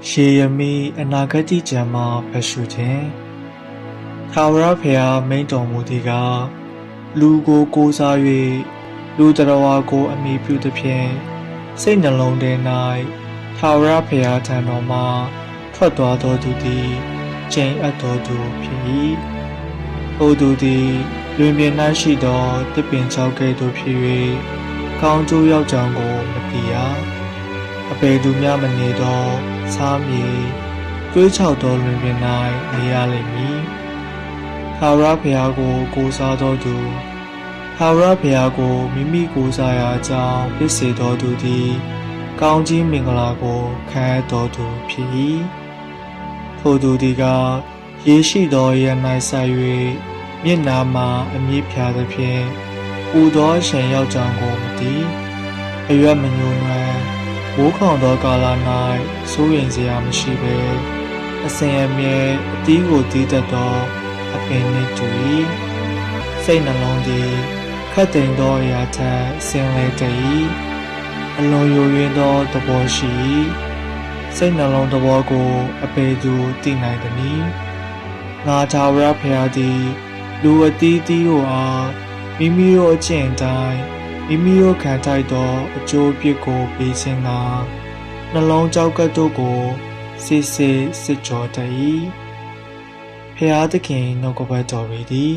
ရှေယမီအနာဂတ်ကြံမှာဖတ်ရှုခြင်းထာဝရဘုရားမိန့်တော်မူသည်ကလူကိုကိုးစား၍လူတော်ဝါကိုအမိပြုသဖြင့်စိတ်နှလုံးထဲ၌ထာဝရဘုရားထံတော်မှထွက်သွားသောသူသည်ကျင့်အပ်သောသူဖြစ်၏ထိုသူသည်လွင်ပြင်၌ရှိသောတစ်ပင်ချောက်ကဲ့သို့ဖြစ်၍ကောင်းကျိုးရောက်ကြောင်းကိုမသိရအပေသူများမနေသောစားမြေတွေးချောက်သောလွင်ပြင်၌နေရလိမ့်မည်ထာဝရဘုရားကိုကိုးစားသောသူထာဝရဘုရားကိုမိမိကိုးစားရာအကြောင်းဖြစ်စေသောသူသည်ကောင်းကြီးမင်္ဂလာကိုခံရတော်သူဖြစ်၏ထိုသူသည်ကရေရှိသောရန်၌ဆိုင်၍မျက်နာမှာအမြစ်ဖြာသဖြင့်ပူသောအရှင်ရောက်ကြောင်းကိုမသိအရွက်မညှိုးနွမ်းဝိုးခေါင်သောကာလ၌စိုးရိမ်စရာမရှိဘဲအစဉ်အမြဲအသီးကိုတည်တတ်သောအပင်နှင့်တူ၏စိတ်နှလုံးသည်ခတ်သိမ်းသောအရာထက်ဆင်းလဲတတ်၏အလွန်ယိုယွင်းသောသဘောရှိ၏စိတ်နှလုံးသဘောကိုအပေသူသိနိုင်သည်။ငါထာဝရဘုရားသည်လူအသီးသီးတို့အားမိမိတို့အကျင့်တိုင်းမိမိတို့ခံထိုက်သောအကျိုးပြစ်ကိုပေးခြင်းကနှလုံးကြောက်ကပ်တို့ကိုစစ်ကြောတတ်၏။ဘုရားသခင်နှုတ်ကပတ်တော်၏သည်